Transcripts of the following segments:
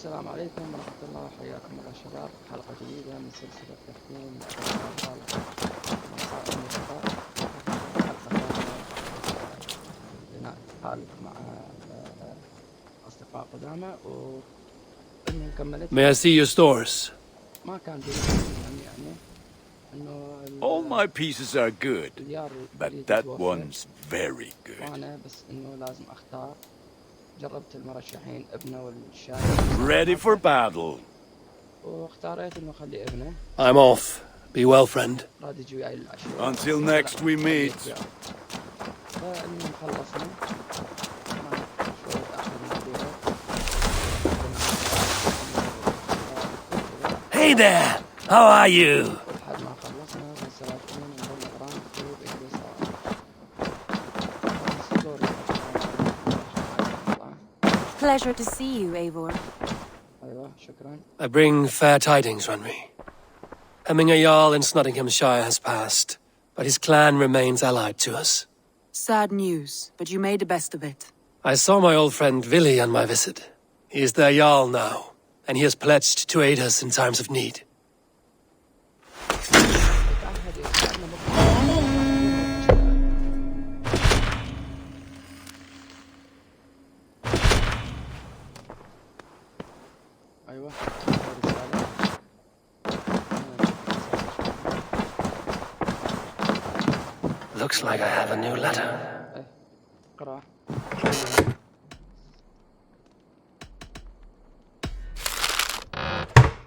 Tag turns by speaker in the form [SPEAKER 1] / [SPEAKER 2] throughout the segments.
[SPEAKER 1] السلام عليكم ورحمة الله، حياكم الله شباب. حلقة جديدة من سلسلة تختيم مساء النشاط. حلقة بناء حالك مع أصدقاء قدامى وإني كملت.
[SPEAKER 2] May I see your stores?
[SPEAKER 1] ما كان يعني إنه
[SPEAKER 3] All my pieces are good, but that one's very good.
[SPEAKER 1] وأنا بس إنه لازم أختار. جربت المرشحين ابنه والشاي.
[SPEAKER 3] Ready for battle.
[SPEAKER 1] واختاريت إنه خلي ابنه.
[SPEAKER 2] I'm off. Be well, friend.
[SPEAKER 1] راد يجي وياي العشاء.
[SPEAKER 3] Until next we meet.
[SPEAKER 1] فإني خلصنا.
[SPEAKER 2] Hey there! How are you?
[SPEAKER 4] Pleasure to see you, Eivor.
[SPEAKER 2] I bring fair tidings, Runry. Hemminger Jarl in Snottinghamshire has passed, but his clan remains allied to us.
[SPEAKER 4] Sad news, but you made the best of it.
[SPEAKER 2] I saw my old friend Vili on my visit. He is their Jarl now, and he has pledged to aid us in times of need. Looks like I have a new letter.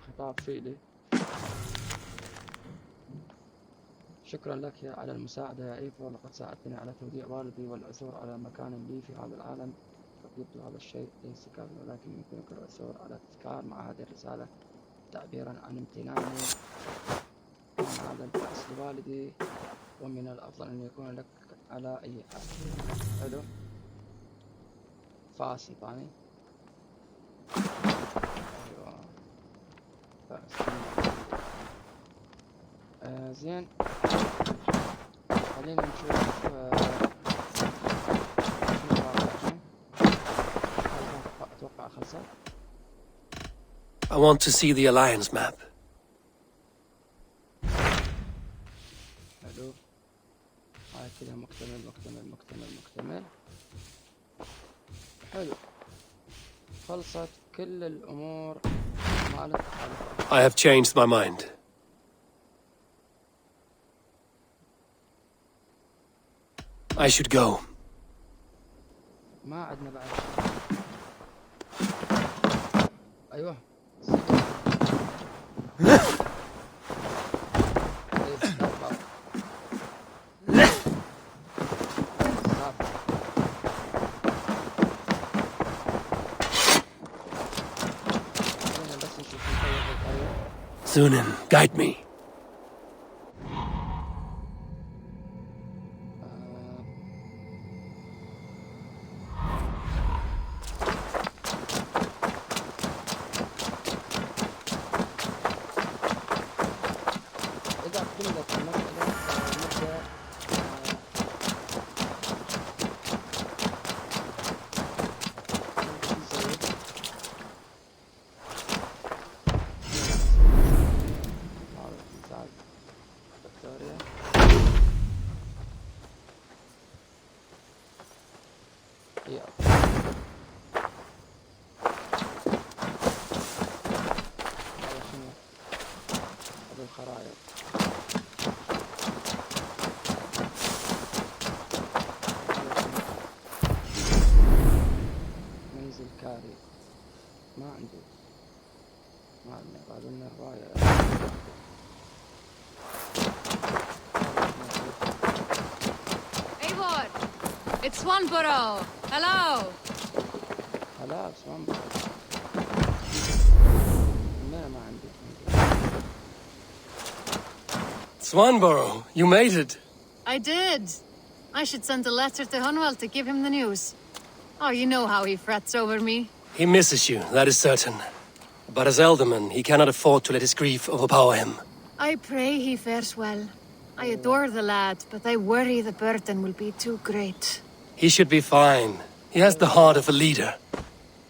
[SPEAKER 1] خطاب فعلي. شكرا لك على المساعدة يا إيفور، لقد ساعدتني على توديع والدي والعثور على مكان لي في هذا العالم. قد يبدو هذا الشيء ليس كافيا، ولكن يمكنك العثور على تذكار مع هذه الرسالة تعبيرا عن امتناني من هذا البحث لوالدي، ومن الأفضل أن يكون لك على أي حال. حلو. فاس ثاني. أيوة. فاس. زين. خلينا نشوف أتوقع خلصت.
[SPEAKER 2] I want to see the Alliance map.
[SPEAKER 1] حلو. هاي كذا مكتمل. حلو. خلصت كل الأمور مالت.
[SPEAKER 2] I have changed my mind. I should go.
[SPEAKER 1] ما عندنا بعد. أيوه.
[SPEAKER 2] Zunin, guide me.
[SPEAKER 5] Eivor, it's Swanborough. Hello.
[SPEAKER 1] Hello, Swanborough. ما عندي.
[SPEAKER 2] Swanborough, you made it.
[SPEAKER 5] I did. I should send a letter to Hunwell to give him the news. Oh, you know how he frets over me.
[SPEAKER 2] He misses you, that is certain. But as Elderman, he cannot afford to let his grief overpower him.
[SPEAKER 5] I pray he fares well. I adore the lad, but I worry the burden will be too great.
[SPEAKER 2] He should be fine. He has the heart of a leader.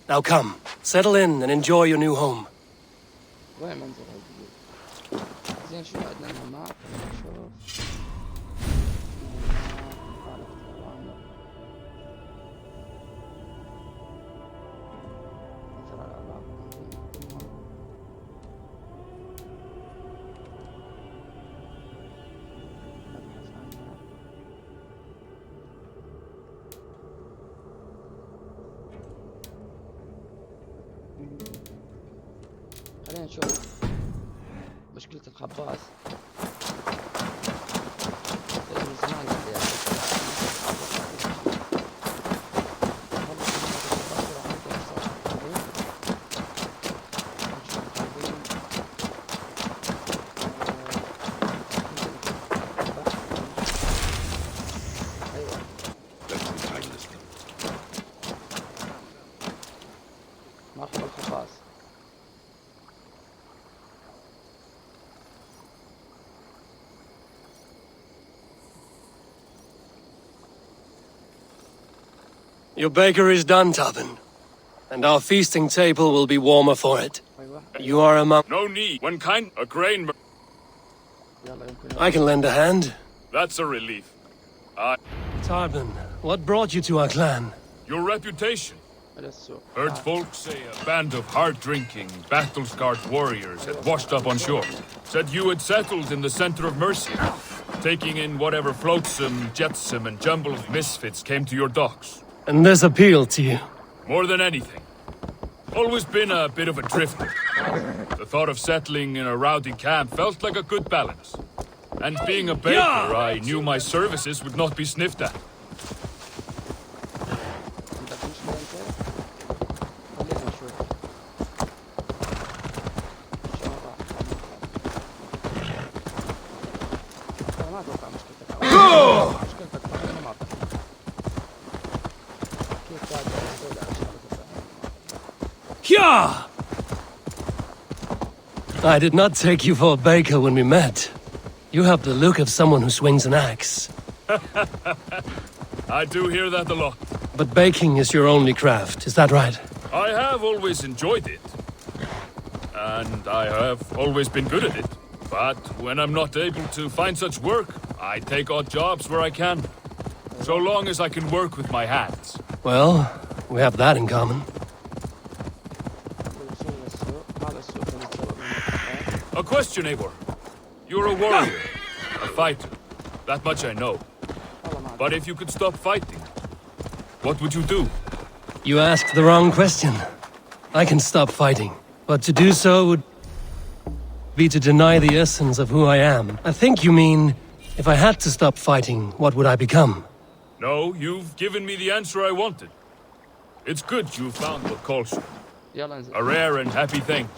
[SPEAKER 2] Now come, settle in and enjoy your new home.
[SPEAKER 1] وين منزل هالجديد؟ زين شو عندنا مهمات؟ نشوف. خلينا نشوف مشكلة الخباز. من زمان قاعد مرحبا الخباز.
[SPEAKER 2] Your baker is done, Tubin, and our feasting table will be warmer for it. You are among...
[SPEAKER 6] No need. One kind, a grain...
[SPEAKER 2] I can lend a hand.
[SPEAKER 6] That's a relief.
[SPEAKER 2] Tarbin, what brought you to our clan?
[SPEAKER 6] Your reputation. Heard folk say a band of hard-drinking, battle-scarred warriors had washed up on shore. Said you had settled in the center of Mercia, taking in whatever flotsam, jetsam, and jumble of misfits came to your docks.
[SPEAKER 2] And this appealed to you?
[SPEAKER 6] More than anything. Always been a bit of a drifter. The thought of settling in a rowdy camp felt like a good balance. And being a baker, I knew my services would not be sniffed at.
[SPEAKER 2] I did not take you for a baker when we met. You have the look of someone who swings an axe.
[SPEAKER 6] I do hear that a lot.
[SPEAKER 2] But baking is your only craft, is that right?
[SPEAKER 6] I have always enjoyed it. And I have always been good at it. But when I'm not able to find such work, I take odd jobs where I can. So long as I can work with my hands.
[SPEAKER 2] Well, we have that in common.
[SPEAKER 6] A question, Eivor. You're a warrior, a fighter. That much I know. But if you could stop fighting, what would you do?
[SPEAKER 2] You asked the wrong question. I can stop fighting, but to do so would be to deny the essence of who I am. I think you mean, if I had to stop fighting, what would I become?
[SPEAKER 6] No, you've given me the answer I wanted. It's good you found what calls you. A rare and happy thing.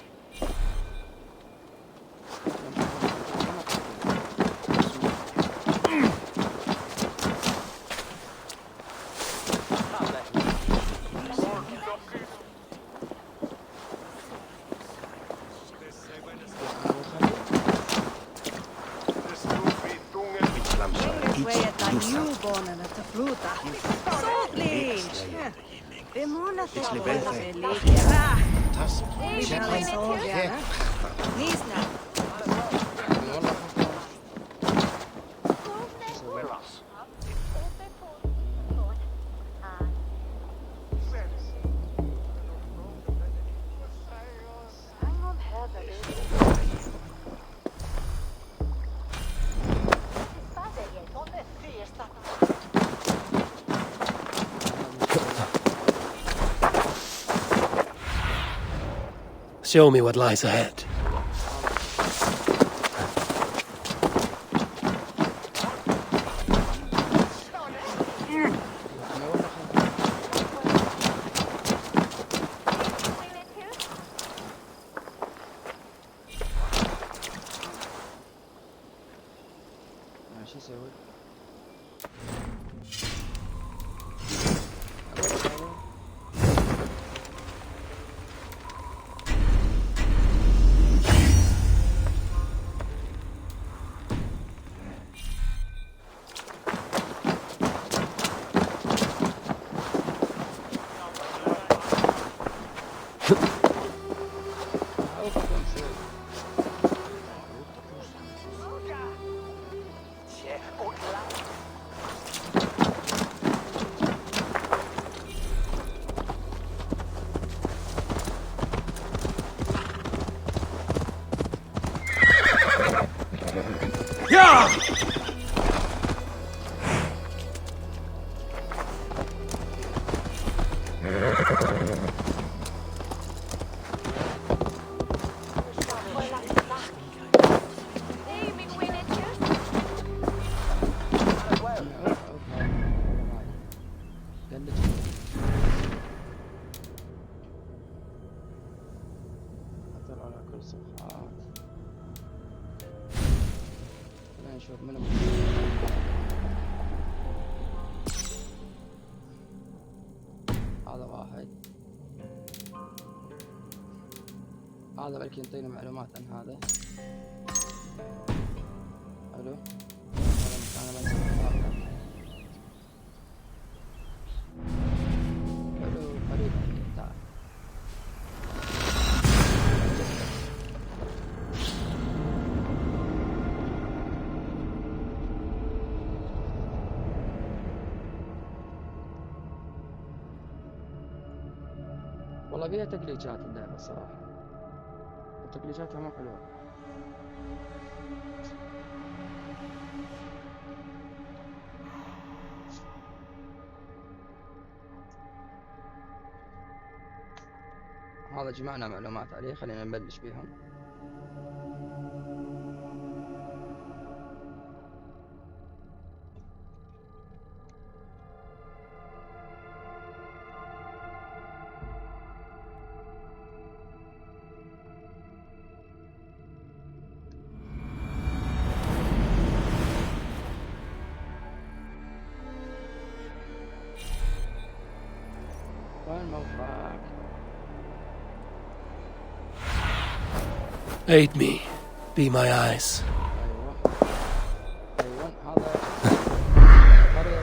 [SPEAKER 2] Show me what lies ahead.
[SPEAKER 1] نشوف منو هذا واحد. هذا بلكي ينطينا معلومات عن هذا. حلو. هذا مكان بنسى. حلو قريب تعال. والله فيها تقليدات اللعبة الصراحة، وتقليداتها مو حلوة. هذا جمعنا معلومات عليه، خلينا نبلش بيهم. وين موقعك؟
[SPEAKER 2] Aid me. Be my eyes.
[SPEAKER 1] أيوة هذا قرية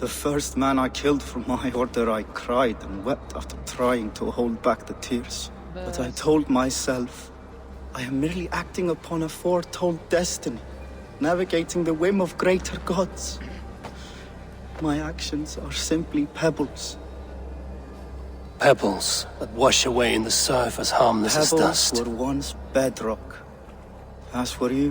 [SPEAKER 7] The first man I killed for my order, I cried and wept after trying to hold back the tears. But I told myself, I am merely acting upon a foretold destiny, navigating the whim of greater gods. My actions are simply pebbles.
[SPEAKER 2] Pebbles that wash away in the surf as harmless as
[SPEAKER 7] Pebbles
[SPEAKER 2] dust.
[SPEAKER 7] were once bedrock. As for you,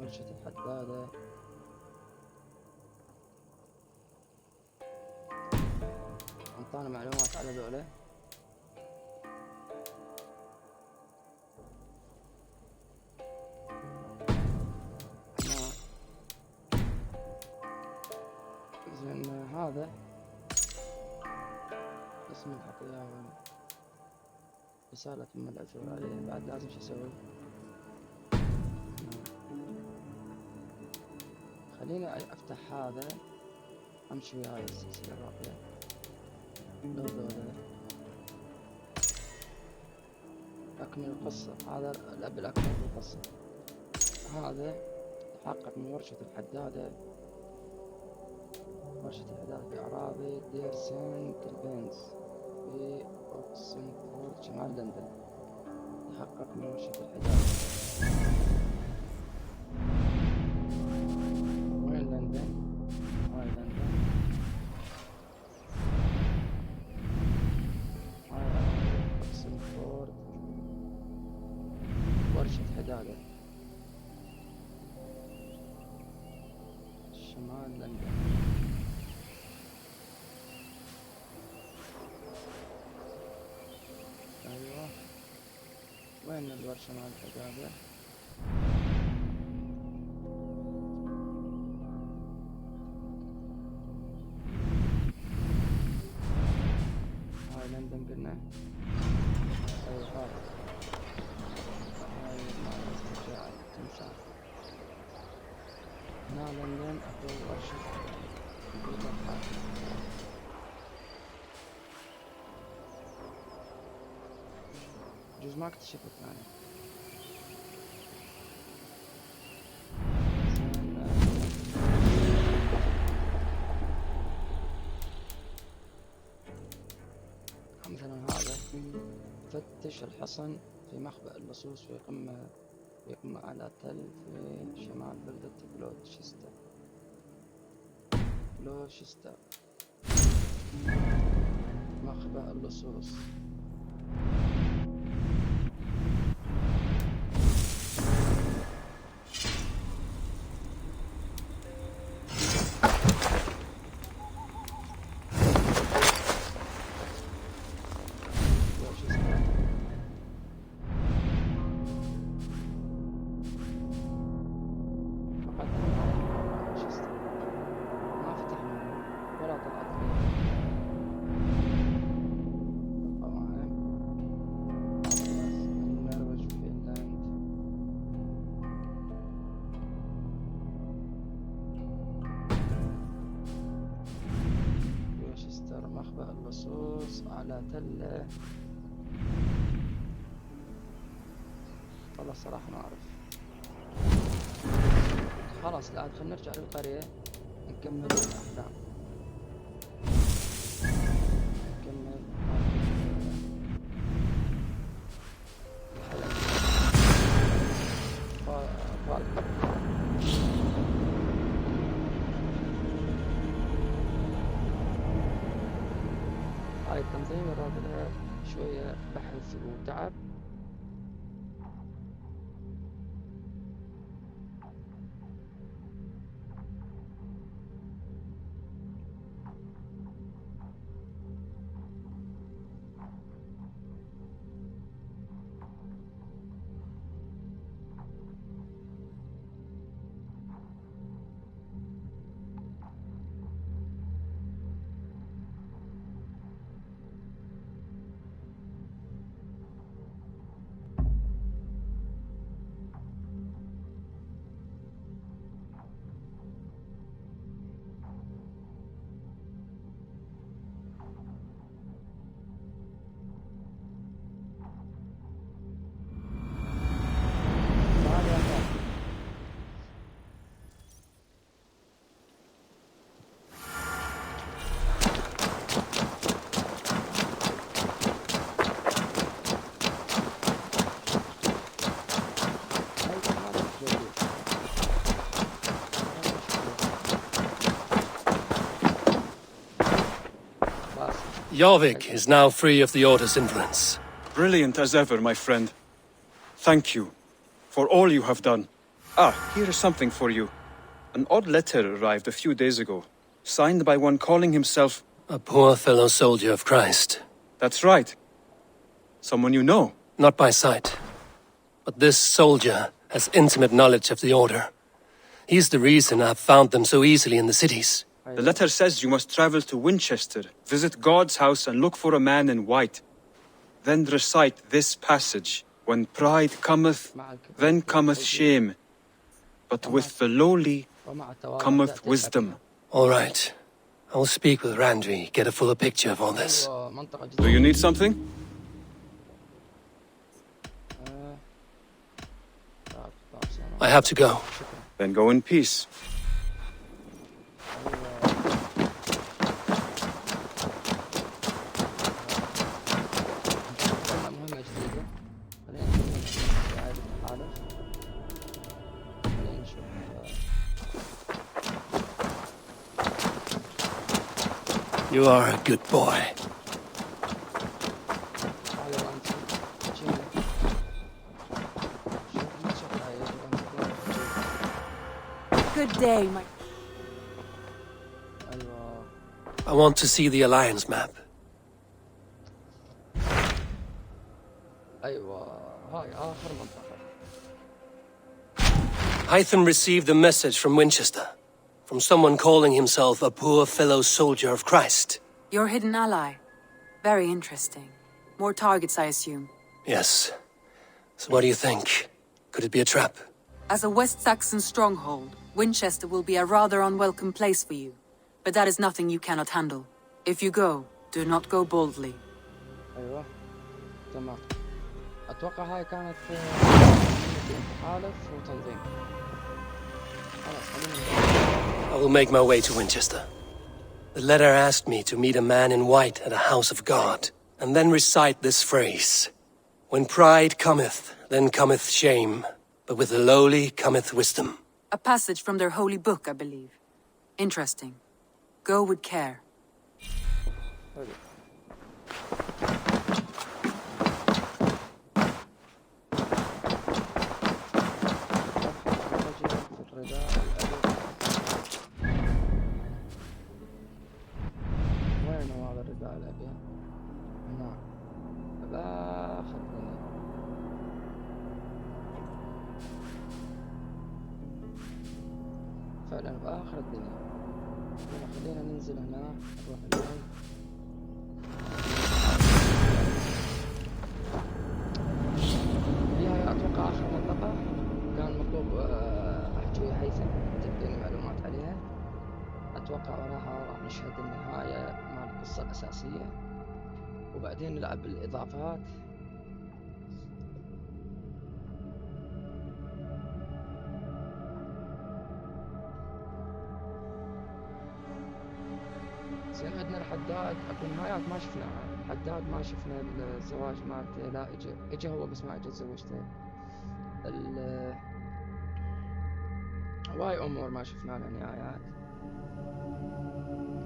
[SPEAKER 1] ورشة الحدادة. انطانا معلومات على ذولا. زين هذا اسم الحقيقة رسالة من الأزور عليه. بعد لازم شو اسوي؟ خليني افتح هذا امشي وياي السلسلة الراقية. لو ذولا اكمل القصة. هذا الاب الاكبر في القصة. هذا تحقق من ورشة الحدادة. ورشة الحدادة في أراضي دير سانت البنز في أوكسنفورد شمال لندن. تحقق من ورشة الحداد. وين لندن؟ هاي لندن. هاي أكسنفورد. ورشة حدادة. شمال لندن. أيوة. وين الورشة مال الحدادة؟ هاي لندن قلنا. أيوة هاي. هاي مال استرجاع التمثال. هنا لندن أكو ورشة جوز ما اكتشفت يعني. مثلا هذا فتش الحصن في مخبأ اللصوص في قمة على تل في شمال بلدة بلوشستر. مخبأ اللصوص. مخبأ اللصوص على تلة. والله صراحة ما أعرف. خلاص الآن خلينا نرجع للقرية نكمل الأحلام. نكمل هاي التنظيم الرابط شوية بحث وتعب.
[SPEAKER 2] Jorvik is now free of the Order's influence.
[SPEAKER 8] Brilliant as ever, my friend. Thank you for all you have done. Ah, here is something for you. An odd letter arrived a few days ago, signed by one calling himself...
[SPEAKER 2] A poor fellow soldier of Christ.
[SPEAKER 8] That's right. Someone you know.
[SPEAKER 2] Not by sight. But this soldier has intimate knowledge of the Order. He's the reason I've found them so easily in the cities.
[SPEAKER 8] The letter says you must travel to Winchester, visit God's house and look for a man in white. Then recite this passage. When pride cometh, then cometh shame. But with the lowly cometh wisdom.
[SPEAKER 2] All right. I'll speak with Randri, get a fuller picture of all this.
[SPEAKER 8] Do you need something?
[SPEAKER 2] I have to go.
[SPEAKER 8] Then go in peace.
[SPEAKER 2] You are a good boy.
[SPEAKER 4] Good day, my...
[SPEAKER 2] I want to see the Alliance map. Hytham received a message from Winchester. From someone calling himself a poor fellow soldier of Christ.
[SPEAKER 4] Your hidden ally. Very interesting. More targets, I assume.
[SPEAKER 2] Yes. So what do you think? Could it be a trap?
[SPEAKER 4] As a West Saxon stronghold, Winchester will be a rather unwelcome place for you. But that is nothing you cannot handle. If you go, do not go boldly.
[SPEAKER 1] أيوة تمام. أتوقع هاي كانت تحالف وتنظيم.
[SPEAKER 2] I will make my way to Winchester. The letter asked me to meet a man in white at a house of God, and then recite this phrase. When pride cometh, then cometh shame, but with the lowly cometh wisdom.
[SPEAKER 4] A passage from their holy book, I believe. Interesting. Go with care.
[SPEAKER 1] وين هذا الرداء الأبيض؟ هنا بآخر الدنيا. فعلا بآخر الدنيا. خلينا ننزل هنا نروح اليوم. هي أتوقع آخر منطقة كان مطلوب أحكي ويا هيثم تديني معلومات عليها. أتوقع وراها راح نشهد النهاية مال القصة الأساسية وبعدين نلعب بالإضافات. زين عندنا الحداد اكو نهايات ما شفناها. الحداد ما شفنا الزواج مالته، لا اجا هو بس ما اجا تزوجته. هواي امور ما شفنا لها نهايات.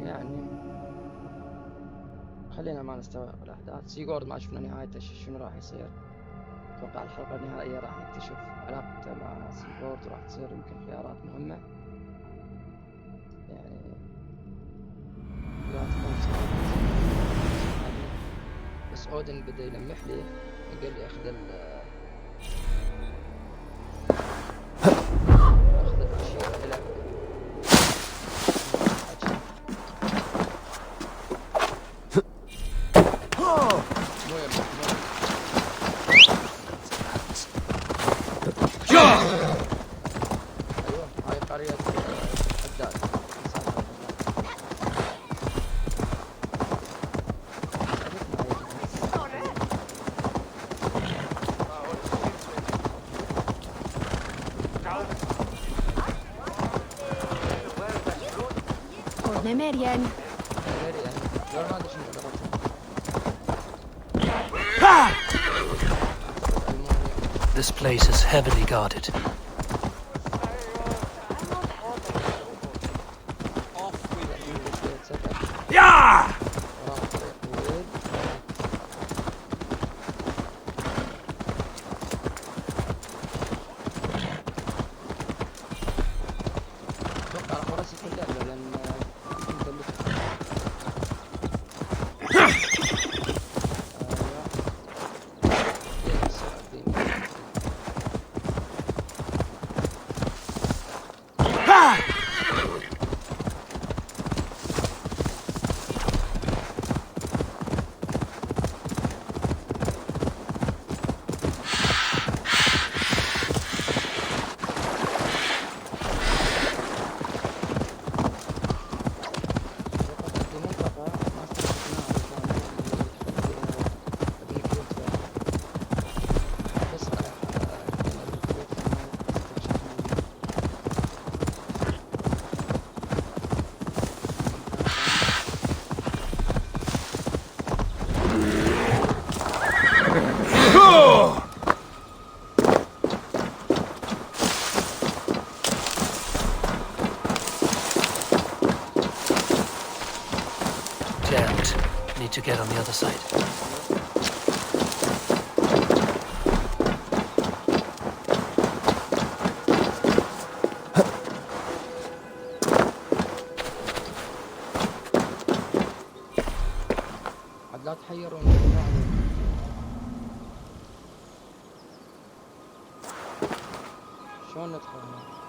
[SPEAKER 1] يعني خلينا ما نستوعب الاحداث. سيجورد ما شفنا نهايته شنو راح يصير. اتوقع الحلقة النهائية راح نكتشف علاقته مع سيجورد وراح تصير يمكن خيارات مهمة. يعني بس اودن بدا يلمح لي قال لي اخذ الاشياء الى مو ايوه هاي قرية حداد.
[SPEAKER 9] Marianne.
[SPEAKER 2] This place is heavily guarded.
[SPEAKER 3] Yeah!
[SPEAKER 2] to get on the other side.
[SPEAKER 1] لا تحيرون. شلون ندخل هنا؟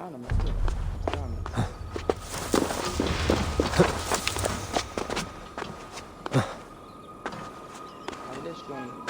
[SPEAKER 1] العالم مفتوح. ليش لون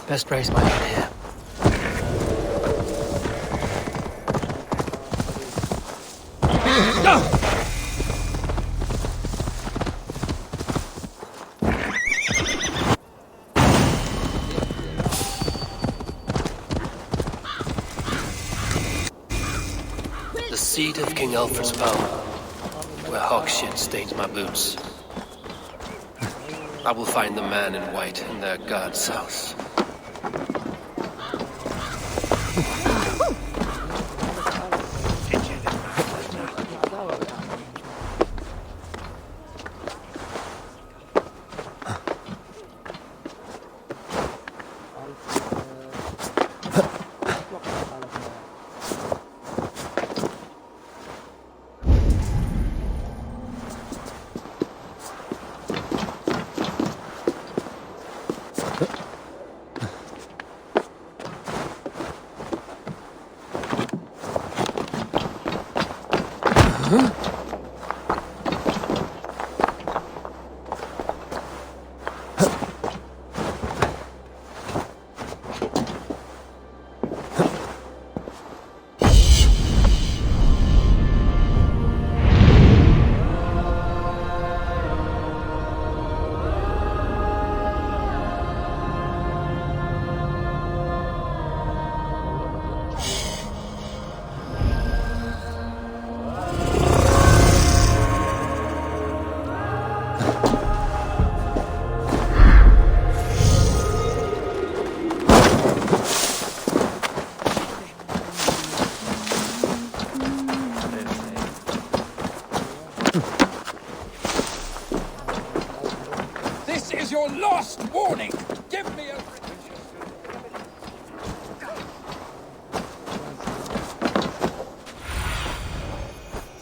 [SPEAKER 2] Best raise my head here. The seat of King Alfred's power, where hawk shit stains my boots. I will find the man in white in their god's house.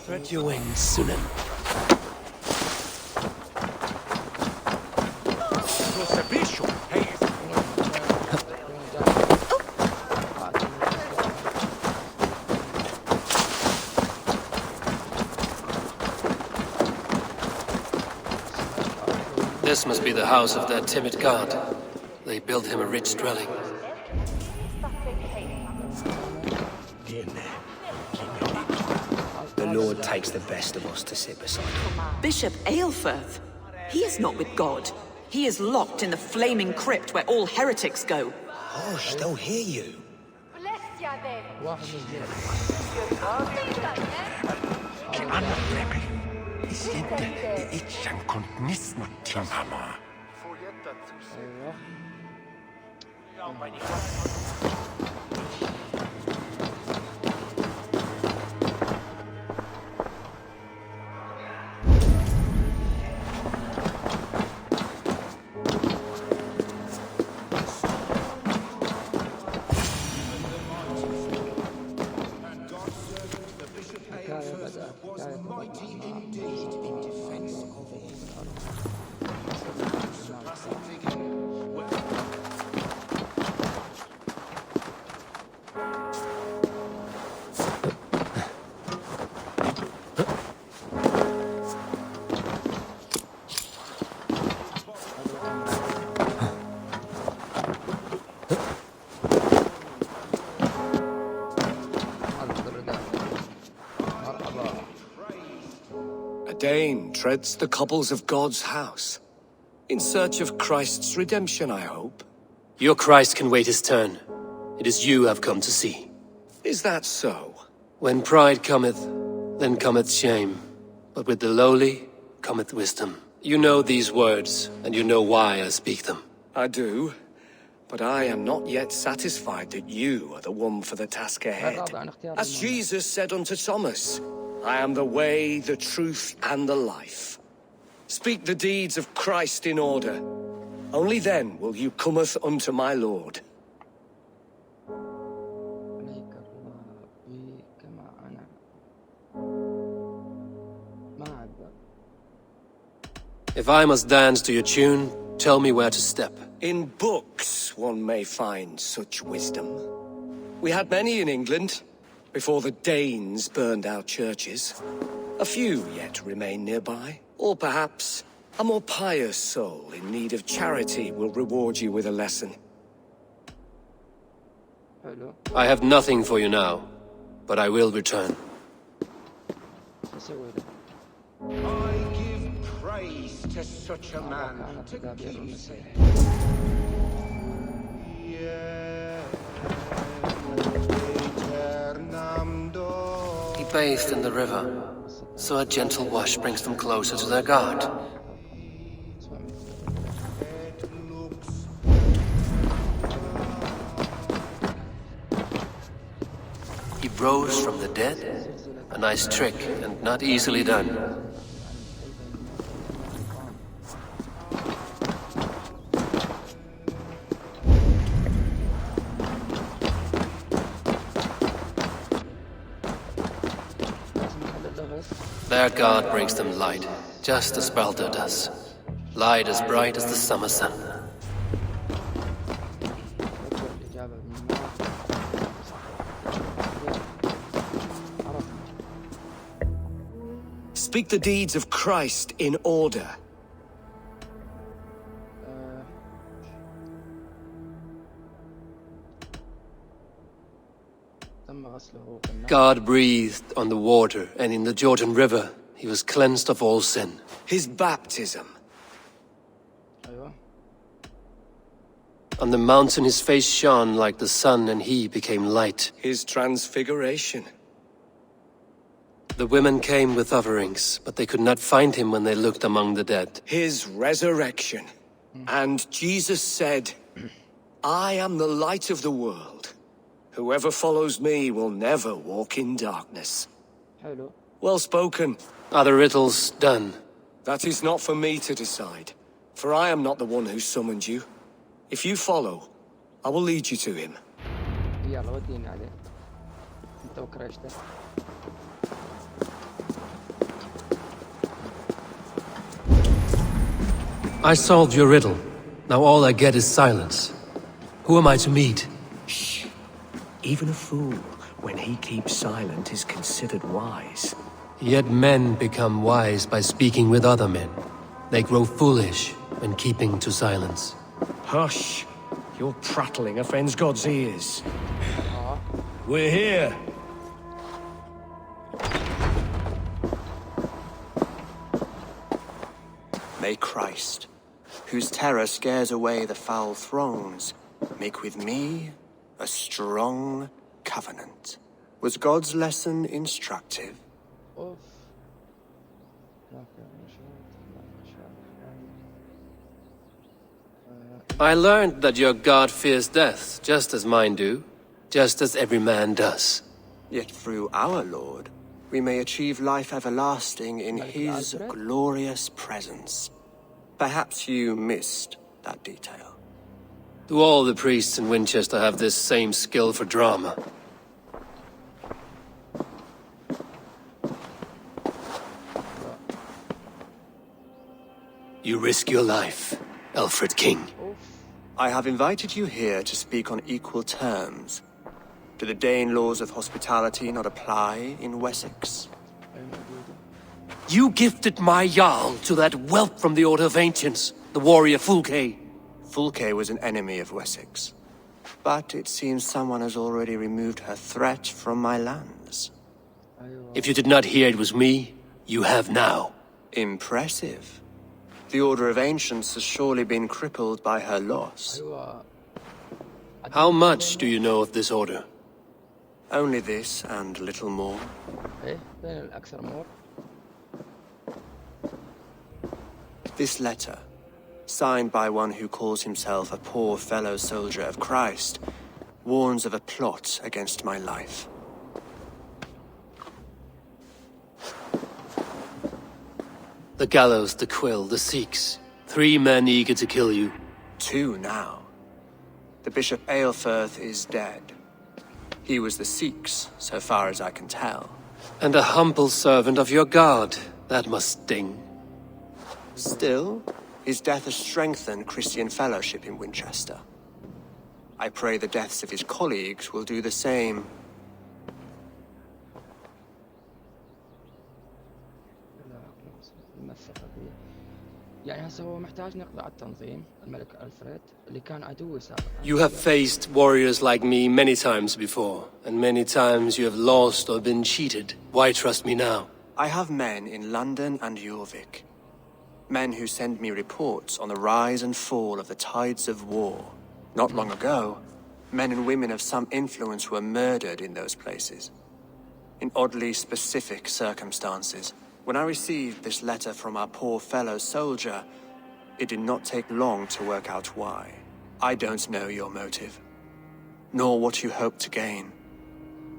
[SPEAKER 2] Spread your wings, Sunan. This must be the house of that timid god. They built him a rich dwelling.
[SPEAKER 9] The Lord takes the best of us to sit beside him.
[SPEAKER 10] Bishop Aelfirth? He is not with God. He is locked in the flaming crypt where all heretics go.
[SPEAKER 9] Hush, they'll hear you. Dane treads the cobbles of God's house. In search of Christ's redemption, I hope.
[SPEAKER 2] Your Christ can wait his turn. It is you I've come to see.
[SPEAKER 9] Is that so?
[SPEAKER 2] When pride cometh, then cometh shame. But with the lowly cometh wisdom. You know these words, and you know why I speak them.
[SPEAKER 9] I do. But I am not yet satisfied that you are the one for the task ahead. As Jesus said unto Thomas, I am the way, the truth, and the life. Speak the deeds of Christ in order. Only then will you cometh unto my Lord.
[SPEAKER 2] If I must dance to your tune, tell me where to step.
[SPEAKER 9] In books one may find such wisdom. We had many in England, before the Danes burned our churches. A few yet remain nearby. Or perhaps a more pious soul in need of charity will reward you with a lesson.
[SPEAKER 2] I have nothing for you now, but I will return.
[SPEAKER 11] I give praise to such a man to keep safe.
[SPEAKER 2] He bathed in the river, so a gentle wash brings them closer to their God. He rose from the dead? A nice trick, and not easily done. Their God brings them light, just as Baldur does. Light as bright as the summer sun.
[SPEAKER 9] Speak the deeds of Christ in order.
[SPEAKER 2] God breathed on the water, and in the Jordan River, he was cleansed of all sin.
[SPEAKER 9] His baptism.
[SPEAKER 2] On the mountain his face shone like the sun, and he became light.
[SPEAKER 9] His transfiguration.
[SPEAKER 2] The women came with offerings, but they could not find him when they looked among the dead.
[SPEAKER 9] His resurrection. And Jesus said, I am the light of the world. Whoever follows me will never walk in darkness. Well spoken.
[SPEAKER 2] Are the riddles done?
[SPEAKER 9] That is not for me to decide, for I am not the one who summoned you. If you follow, I will lead you to him.
[SPEAKER 2] I solved your riddle. Now all I get is silence. Who am I to meet?
[SPEAKER 9] Shh. Even a fool, when he keeps silent, is considered wise.
[SPEAKER 2] Yet men become wise by speaking with other men. They grow foolish and keeping to silence.
[SPEAKER 12] Hush! Your prattling offends God's ears. We're here.
[SPEAKER 9] May Christ, whose terror scares away the foul thrones, make with me a strong covenant. Was God's lesson instructive?
[SPEAKER 2] I learned that your god fears death, just as mine do, just as every man does.
[SPEAKER 9] Yet through our Lord, we may achieve life everlasting in his glorious presence. Perhaps you missed that detail.
[SPEAKER 2] Do all the priests in Winchester have this same skill for drama? You risk your life, Alfred King.
[SPEAKER 9] I have invited you here to speak on equal terms. Do the Dane laws of hospitality not apply in Wessex?
[SPEAKER 2] You gifted my Jarl to that whelp from the Order of Ancients, the warrior Fulke.
[SPEAKER 9] Fulke was an enemy of Wessex. But it seems someone has already removed her threat from my lands.
[SPEAKER 2] If you did not hear it was me, you have now.
[SPEAKER 9] Impressive. The Order of Ancients has surely been crippled by her loss.
[SPEAKER 2] How much do you know of this order?
[SPEAKER 9] Only this and little more. This letter, signed by one who calls himself a poor fellow soldier of Christ, warns of a plot against my life.
[SPEAKER 2] The gallows, the quill, the Sikhs. 3 men eager to kill you.
[SPEAKER 9] 2 now. The Bishop Aelfirth is dead. He was the Sikhs, so far as I can tell.
[SPEAKER 2] And a humble servant of your god. That must sting.
[SPEAKER 9] Still, his death has strengthened Christian fellowship in Winchester. I pray the deaths of his colleagues will do the same.
[SPEAKER 1] يعني هسه هو محتاج نقضي على التنظيم الملك ألفريد اللي كان عدوي سابقا.
[SPEAKER 2] You have faced warriors like me many times before, and many times you have lost or been cheated. Why trust me now?
[SPEAKER 9] I have men in London and Jorvik. Men who send me reports on the rise and fall of the tides of war. Not long ago, men and women of some influence were murdered in those places. In oddly specific circumstances. When I received this letter from our poor fellow soldier, it did not take long to work out why. I don't know your motive, nor what you hope to gain.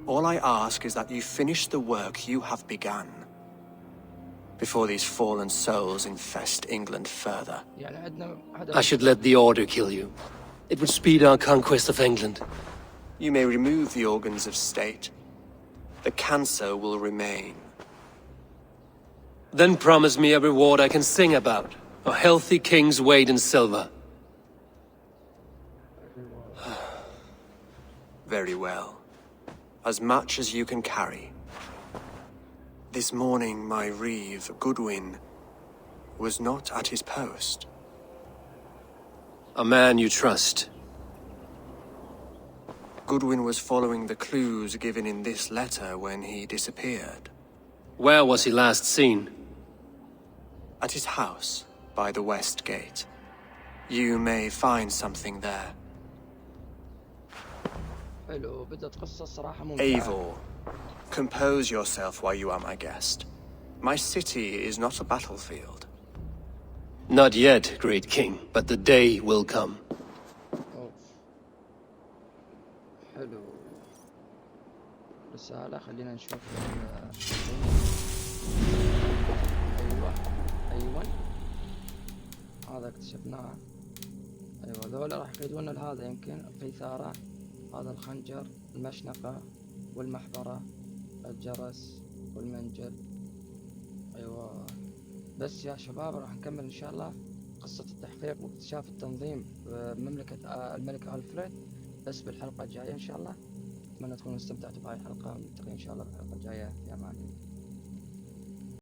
[SPEAKER 9] All I ask is that you finish the work you have begun, before these fallen souls infest England further.
[SPEAKER 2] I should let the Order kill you. It would speed our conquest of England.
[SPEAKER 9] You may remove the organs of state. The cancer will remain.
[SPEAKER 2] Then promise me a reward I can sing about. A healthy king's weight in silver.
[SPEAKER 9] Very well. As much as you can carry. This morning, my reeve, Goodwin, was not at his post.
[SPEAKER 2] A man you trust.
[SPEAKER 9] Goodwin was following the clues given in this letter when he disappeared.
[SPEAKER 2] Where was he last seen?
[SPEAKER 9] At his house, by the west gate. You may find something there. Eivor, compose yourself while you are my guest. My city is not a battlefield.
[SPEAKER 2] Not yet, great king, but the day will come.
[SPEAKER 1] حلو. رسالة خلينا نشوف. أيوة هذا اكتشفناه. أيوة ذولا راح يفيدونا لهذا يمكن القيثارة، هذا الخنجر، المشنقة والمحبرة، الجرس والمنجل. أيوة بس يا شباب راح نكمل إن شاء الله قصة التحقيق واكتشاف التنظيم بمملكة الملك ألفريد بس بالحلقة الجاية إن شاء الله. أتمنى تكونوا استمتعتوا بهاي الحلقة ونلتقي إن شاء الله بالحلقة الجاية. في أمان الله.